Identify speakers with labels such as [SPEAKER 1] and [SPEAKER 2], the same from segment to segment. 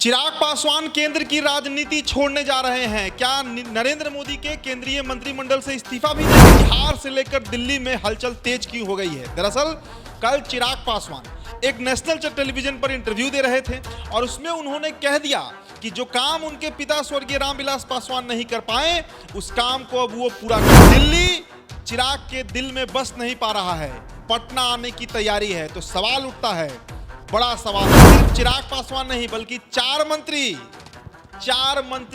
[SPEAKER 1] चिराग पासवान केंद्र की राजनीति छोड़ने जा रहे हैं। क्या नरेंद्र मोदी के केंद्रीय मंत्रिमंडल से इस्तीफा भी देंगे? बिहार से लेकर दिल्ली में हलचल तेज क्यों हो गई है? दरअसल कल चिराग पासवान एक नेशनल टेलीविजन पर इंटरव्यू दे रहे थे और उसमें उन्होंने कह दिया कि जो काम उनके पिता स्वर्गीय रामविलास पासवान नहीं कर पाए, उस काम को अब वो पूरा कर। दिल्ली चिराग के दिल में बस नहीं पा रहा है, पटना आने की तैयारी है। तो सवाल उठता है, बड़ा सवाल। सिर्फ चिराग पासवान नहीं बल्कि चार मंत्री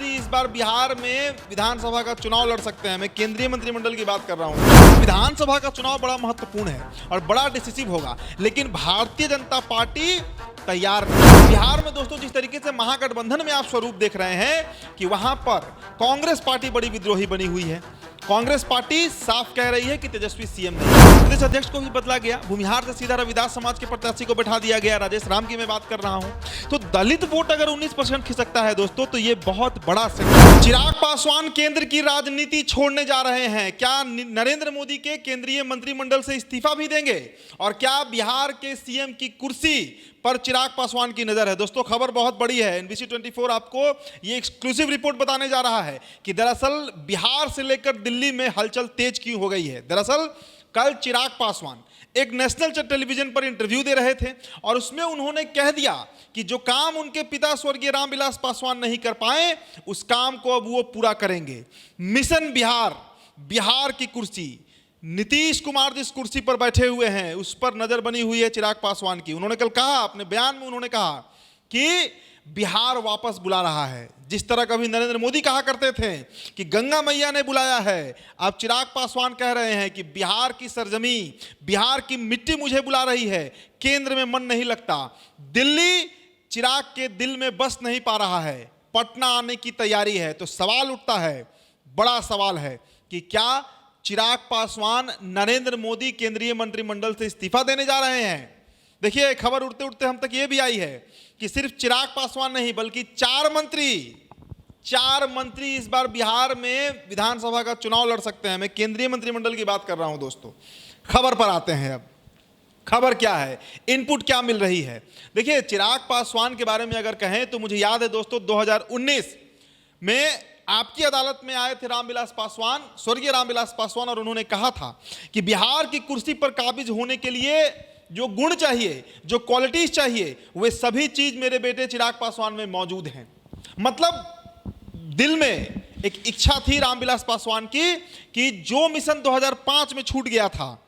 [SPEAKER 1] इस बार बिहार में विधानसभा का चुनाव लड़ सकते हैं। मैं केंद्रीय मंत्रिमंडल की बात कर रहा हूं। विधानसभा का चुनाव बड़ा महत्वपूर्ण है और बड़ा डिसिसिव होगा, लेकिन भारतीय जनता पार्टी तैयार नहीं। बिहार में दोस्तों जिस तरीके से महागठबंधन में आप स्वरूप देख रहे हैं कि वहां पर कांग्रेस पार्टी बड़ी विद्रोही बनी हुई है। कांग्रेस पार्टी साफ कह रही है कि तेजस्वी सीएम नहीं। प्रदेश अध्यक्ष को भी बदला गया, भूमिहार से सीधा रविदास समाज के प्रत्याशी को बैठा दिया गया। राजेश राम की मैं बात कर रहा हूं। तो दलित वोट अगर 19% खिसकता है दोस्तों, तो ये बहुत बड़ा संकट। चिराग पासवान केंद्र की राजनीति छोड़ने जा रहे हैं। क्या नरेंद्र मोदी के केंद्रीय मंत्रिमंडल से इस्तीफा भी देंगे? और क्या बिहार के सीएम की कुर्सी पर चिराग पासवान की नजर है? दोस्तों खबर बहुत बड़ी है। एनबीसी 24 आपको ये एक्सक्लूसिव रिपोर्ट बताने जा रहा है कि दरअसल बिहार से लेकर दिल्ली में हलचल तेज क्यों हो गई है। दरअसल कल चिराग पासवान एक नेशनल टेलीविजन पर इंटरव्यू दे रहे थे और उसमें उन्होंने कह दिया कि जो काम उनके पिता स्वर्गीय रामविलास पासवान नहीं कर पाए, उस काम को अब वो पूरा करेंगे। मिशन बिहार की कुर्सी, नीतीश कुमार जिस कुर्सी पर बैठे हुए हैं उस पर नजर बनी हुई है चिराग पासवान की। उन्होंने कल कहा, अपने बयान में उन्होंने कहा कि बिहार वापस बुला रहा है। जिस तरह कभी नरेंद्र मोदी कहा करते थे कि गंगा मैया ने बुलाया है, अब चिराग पासवान कह रहे हैं कि बिहार की सरजमी, बिहार की मिट्टी मुझे बुला रही है। केंद्र में मन नहीं लगता। दिल्ली चिराग के दिल में बस नहीं पा रहा है, पटना आने की तैयारी है। तो सवाल उठता है, बड़ा सवाल है कि क्या चिराग पासवान नरेंद्र मोदी केंद्रीय मंत्रिमंडल से इस्तीफा देने जा रहे हैं? देखिए खबर उड़ते उड़ते हम तक ये भी आई है कि सिर्फ चिराग पासवान नहीं बल्कि चार मंत्री इस बार बिहार में विधानसभा का चुनाव लड़ सकते हैं। मैं केंद्रीय मंत्रिमंडल की बात कर रहा हूं दोस्तों। खबर पर आते हैं। अब खबर क्या है, इनपुट क्या मिल रही है? देखिए चिराग पासवान के बारे में अगर कहें तो मुझे याद है दोस्तों 2019 में आपकी अदालत में आए थे रामविलास पासवान, स्वर्गीय रामविलास पासवान, और उन्होंने कहा था कि बिहार की कुर्सी पर काबिज होने के लिए जो गुण चाहिए, जो क्वालिटीज चाहिए, वे सभी चीज मेरे बेटे चिराग पासवान में मौजूद हैं। मतलब दिल में एक इच्छा थी रामविलास पासवान की कि जो मिशन 2005 में छूट गया था,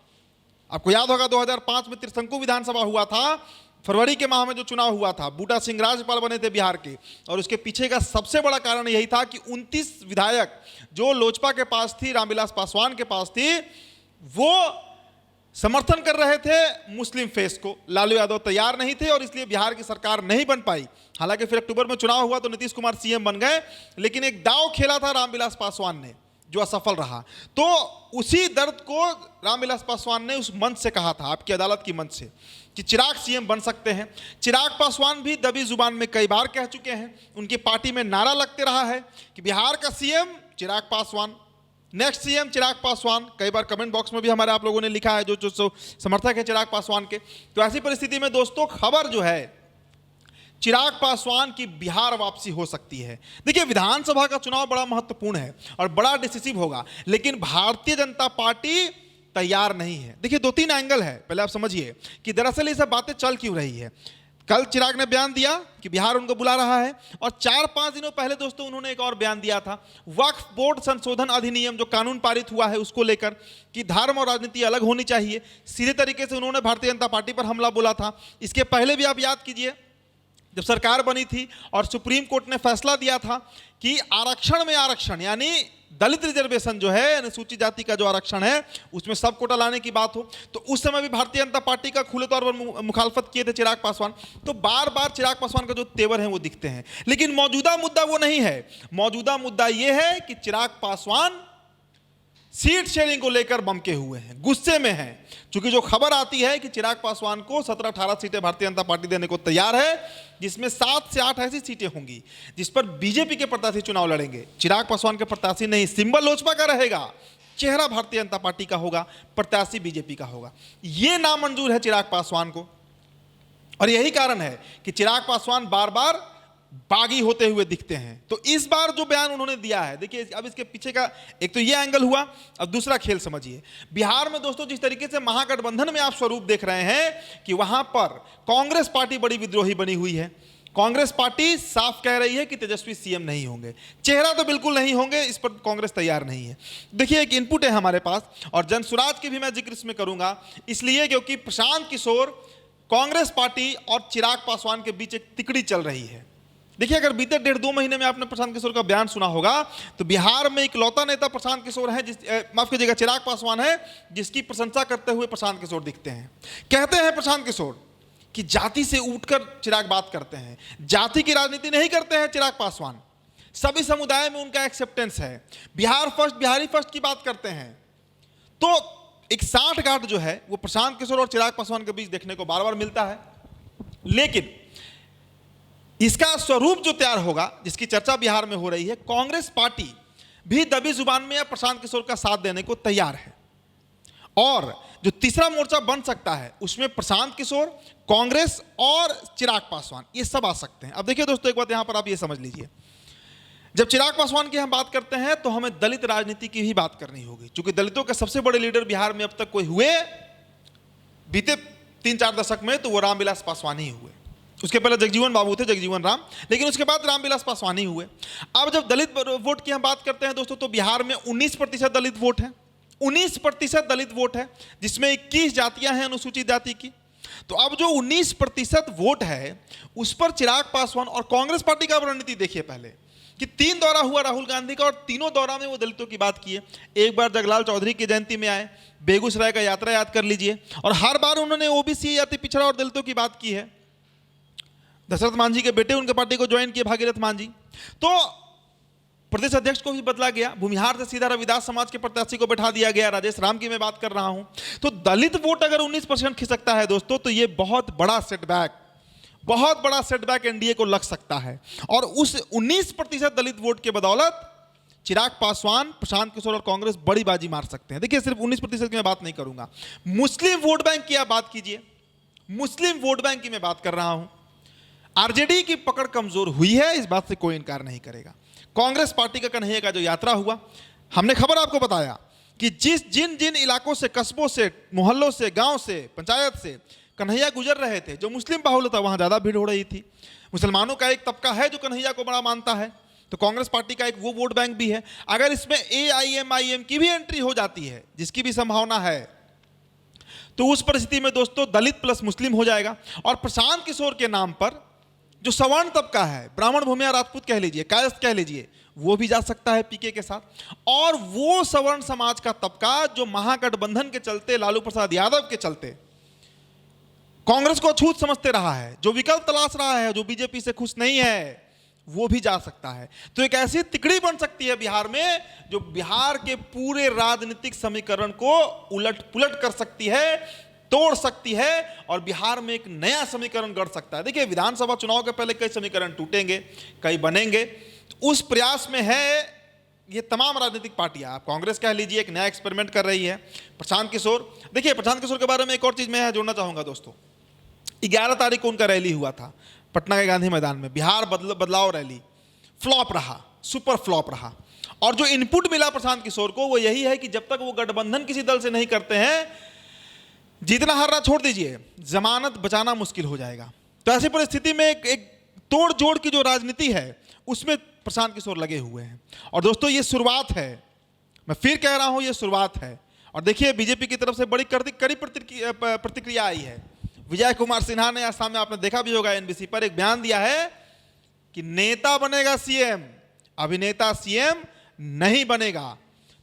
[SPEAKER 1] आपको याद होगा 2005 में त्रिशंकु विधानसभा हुआ था, फरवरी के माह में जो चुनाव हुआ था, बूटा सिंह राज्यपाल बने थे बिहार के, और उसके पीछे का सबसे बड़ा कारण यही था कि 29 विधायक जो लोजपा के पास थी, रामविलास पासवान के पास थी, वो समर्थन कर रहे थे मुस्लिम फेस को। लालू यादव तैयार नहीं थे और इसलिए बिहार की सरकार नहीं बन पाई। हालांकि फिर अक्टूबर में चुनाव हुआ तो नीतीश कुमार सीएम बन गए, लेकिन एक दांव खेला था रामविलास पासवान ने जो असफल रहा। तो उसी दर्द को रामविलास पासवान ने उस मंच से कहा था, आपकी अदालत की मंच से, कि चिराग सीएम बन सकते हैं। चिराग पासवान भी दबी जुबान में कई बार कह चुके हैं। उनकी पार्टी में नारा लगते रहा है कि बिहार का CM Chirag Paswan, next CM Chirag Paswan. कई बार कमेंट बॉक्स में भी हमारे आप लोगों ने लिखा है जो समर्थक है चिराग पासवान के। तो ऐसी परिस्थिति में दोस्तों खबर जो है, चिराग पासवान की बिहार वापसी हो सकती है। देखिए विधानसभा का चुनाव बड़ा महत्वपूर्ण है और बड़ा डिसिसिव होगा, लेकिन भारतीय जनता पार्टी तैयार नहीं है। देखिए 2-3 एंगल है। पहले आप समझिए कि दरअसल ये सब बातें चल क्यों रही है। कल चिराग ने बयान दिया कि बिहार उनको बुला रहा है, और 4-5 दिनों पहले दोस्तों उन्होंने एक और बयान दिया था वक्फ बोर्ड संशोधन अधिनियम जो कानून पारित हुआ है उसको लेकर, कि धर्म और राजनीति अलग होनी चाहिए। सीधे तरीके से उन्होंने भारतीय जनता पार्टी पर हमला बोला था। इसके पहले भी आप याद कीजिए जब सरकार बनी थी और सुप्रीम कोर्ट ने फैसला दिया था कि आरक्षण में आरक्षण, यानी दलित रिजर्वेशन जो है, अनुसूचित जाति का जो आरक्षण है, उसमें सब कोटा लाने की बात हो, तो उस समय भी भारतीय जनता पार्टी का खुले तौर पर मुखालफत किए थे चिराग पासवान। तो बार बार चिराग पासवान का जो तेवर है वो दिखते हैं, लेकिन मौजूदा मुद्दा वो नहीं है। मौजूदा मुद्दा ये है कि चिराग पासवान सीट शेयरिंग को लेकर बमके हुए हैं, गुस्से में हैं। क्योंकि जो खबर आती है कि चिराग पासवान को 17-18 सीटें भारतीय जनता पार्टी देने को तैयार है, जिसमें 7 से 8 ऐसी सीटें होंगी जिस पर बीजेपी के प्रत्याशी चुनाव लड़ेंगे। चिराग पासवान के प्रत्याशी नहीं, सिंबल लोजपा का रहेगा, चेहरा भारतीय जनता पार्टी का होगा, प्रत्याशी बीजेपी का होगा। यह नामंजूर है चिराग पासवान को, और यही कारण है कि चिराग पासवान बार बार बागी होते हुए दिखते हैं। तो इस बार जो बयान उन्होंने दिया है, देखिए अब इसके पीछे का एक तो ये एंगल हुआ, अब दूसरा खेल समझिए। बिहार में दोस्तों जिस तरीके से महागठबंधन में आप स्वरूप देख रहे हैं कि वहां पर कांग्रेस पार्टी बड़ी विद्रोही बनी हुई है। कांग्रेस पार्टी साफ कह रही है कि तेजस्वी सीएम नहीं होंगे, चेहरा तो बिल्कुल नहीं होंगे, इस पर कांग्रेस तैयार नहीं है। देखिए एक इनपुट है हमारे पास, और जनसुराज की भी मैं जिक्र इसमें करूंगा, इसलिए क्योंकि प्रशांत किशोर, कांग्रेस पार्टी और चिराग पासवान के बीच एक तिकड़ी चल रही है। देखिए अगर बीते 1.5-2 महीने में आपने प्रशांत किशोर का बयान सुना होगा, तो बिहार में इकलौता नेता प्रशांत किशोर है, माफ कीजिएगा चिराग पासवान है, जिसकी प्रशंसा करते हुए प्रशांत किशोर दिखते हैं। कहते हैं प्रशांत किशोर कि जाति से उठकर चिराग बात करते हैं, जाति की राजनीति नहीं करते हैं चिराग पासवान, सभी समुदाय में उनका एक्सेप्टेंस है, बिहार फर्स्ट, बिहारी फर्स्ट की बात करते हैं। तो एक साठगांठ जो है वो प्रशांत किशोर और चिराग पासवान के बीच देखने को बार बार मिलता है। लेकिन इसका स्वरूप जो तैयार होगा, जिसकी चर्चा बिहार में हो रही है, कांग्रेस पार्टी भी दबी जुबान में या प्रशांत किशोर का साथ देने को तैयार है, और जो तीसरा मोर्चा बन सकता है उसमें प्रशांत किशोर, कांग्रेस और चिराग पासवान, ये सब आ सकते हैं। अब देखिए दोस्तों एक बात यहां पर आप ये समझ लीजिए, जब चिराग पासवान की हम बात करते हैं तो हमें दलित राजनीति की भी बात करनी होगी, क्योंकि दलितों के सबसे बड़े लीडर बिहार में अब तक कोई हुए बीते 3-4 दशक में तो वो रामविलास पासवान ही हुए। उसके पहले जगजीवन बाबू थे, जगजीवन राम, लेकिन उसके बाद रामविलास पासवान ही हुए। अब जब दलित वोट की हम बात करते हैं दोस्तों, तो बिहार में 19% दलित वोट है, 19% दलित वोट है, जिसमें 21 जातियां हैं अनुसूचित जाति की। तो अब जो 19% वोट है उस पर चिराग पासवान और कांग्रेस पार्टी का रणनीति देखिए पहले, कि 3 दौरा हुआ राहुल गांधी का, और तीनों दौरा में वो दलितों की बात की है। एक बार जगलाल चौधरी की जयंती में आए, बेगूसराय का यात्रा याद कर लीजिए, और हर बार उन्होंने ओबीसी, अति पिछड़ा और दलितों की बात की है। दशरथ मांझी के बेटे उनके पार्टी को ज्वाइन किए, भागीरथ मांझी। तो प्रदेश अध्यक्ष को भी बदला गया, भूमिहार से सीधा रविदास समाज के प्रत्याशी को बैठा दिया गया, राजेश राम की मैं बात कर रहा हूं। तो दलित वोट अगर 19% खिसकता है दोस्तों, तो ये बहुत बड़ा सेटबैक, बहुत बड़ा सेटबैक एनडीए को लग सकता है। और उस 19% दलित वोट के बदौलत चिराग पासवान, प्रशांत किशोर और कांग्रेस बड़ी बाजी मार सकते हैं। देखिए सिर्फ 19% की मैं बात नहीं करूंगा, मुस्लिम वोट बैंक की आप बात कीजिए, मुस्लिम वोट बैंक की मैं बात कर रहा हूं। आरजेडी की पकड़ कमजोर हुई है, इस बात से कोई इनकार नहीं करेगा। कांग्रेस पार्टी का कन्हैया का जो यात्रा हुआ, हमने खबर आपको बताया कि जिन जिन इलाकों से, कस्बों से, मोहल्लों से, गांव से, पंचायत से कन्हैया गुजर रहे थे, जो मुस्लिम बाहुल्य था वहां ज्यादा भीड़ हो रही थी। मुसलमानों का एक तबका है जो कन्हैया को बड़ा मानता है, तो कांग्रेस पार्टी का एक वो वोट बैंक भी है। अगर इसमें AIMIM की भी एंट्री हो जाती है, जिसकी भी संभावना है, तो उस परिस्थिति में दोस्तों दलित प्लस मुस्लिम हो जाएगा। और प्रशांत किशोर के नाम पर जो सवर्ण तबका है, ब्राह्मण, भूमिया, राजपूत कह लीजिए, कायस्थ कह लीजिए, वो भी जा सकता है पीके के साथ। और वो सवर्ण समाज का तबका जो महागठबंधन के चलते, लालू प्रसाद यादव के चलते कांग्रेस को अछूत समझते रहा है, जो विकल्प तलाश रहा है, जो बीजेपी से खुश नहीं है, वो भी जा सकता है। तो एक ऐसी तिकड़ी बन सकती है बिहार में, जो बिहार के पूरे राजनीतिक समीकरण को उलट पुलट कर सकती है, तोड़ सकती है, और बिहार में एक नया समीकरण गढ़ सकता है। देखिए विधानसभा चुनाव के पहले कई समीकरण टूटेंगे, कई बनेंगे, तो उस प्रयास में है ये तमाम राजनीतिक पार्टियां। आप कांग्रेस कह लीजिए, एक नया एक्सपेरिमेंट कर रही है। प्रशांत किशोर, देखिए प्रशांत किशोर के बारे में एक और चीज मैं जोड़ना चाहूंगा दोस्तों, 11 तारीख को उनका रैली हुआ था पटना के गांधी मैदान में, बिहार बदलाव रैली, फ्लॉप रहा, सुपर फ्लॉप रहा। और जो इनपुट मिला प्रशांत किशोर को वो यही है कि जब तक वो गठबंधन किसी दल से नहीं करते हैं, जीतना हारना छोड़ दीजिए, जमानत बचाना मुश्किल हो जाएगा। तो ऐसी परिस्थिति में एक तोड़ जोड़ की जो राजनीति है उसमें प्रशांत किशोर लगे हुए हैं। और दोस्तों ये शुरुआत है, मैं फिर कह रहा हूं ये शुरुआत है। और देखिए बीजेपी की तरफ से बड़ी कड़ी प्रतिक्रिया आई है। विजय कुमार सिन्हा ने असम में, आपने देखा भी होगा NBC पर, एक बयान दिया है कि नेता बनेगा सीएम, अभिनेता सीएम नहीं बनेगा।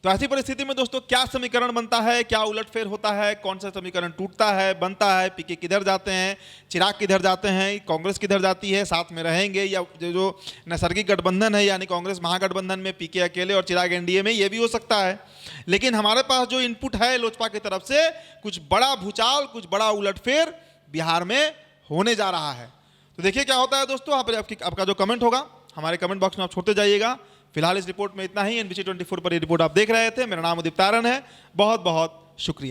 [SPEAKER 1] तो ऐसी परिस्थिति में दोस्तों क्या समीकरण बनता है, क्या उलटफेर होता है, कौन सा समीकरण टूटता है, बनता है, पीके किधर जाते हैं, चिराग किधर जाते हैं, कांग्रेस किधर जाती है, साथ में रहेंगे, या जो नैसर्गिक गठबंधन है यानी कांग्रेस महागठबंधन में, पीके अकेले और चिराग एनडीए में, ये भी हो सकता है। लेकिन हमारे पास जो इनपुट है लोजपा की तरफ से, कुछ बड़ा भूचाल, कुछ बड़ा उलटफेर बिहार में होने जा रहा है। तो देखिए क्या होता है दोस्तों। आपका जो कमेंट होगा हमारे कमेंट बॉक्स में आप छोड़ते जाइएगा। फिलहाल इस रिपोर्ट में इतना ही। NBC 24 पर ये रिपोर्ट आप देख रहे थे। मेरा नाम उदित तारण है। बहुत बहुत शुक्रिया।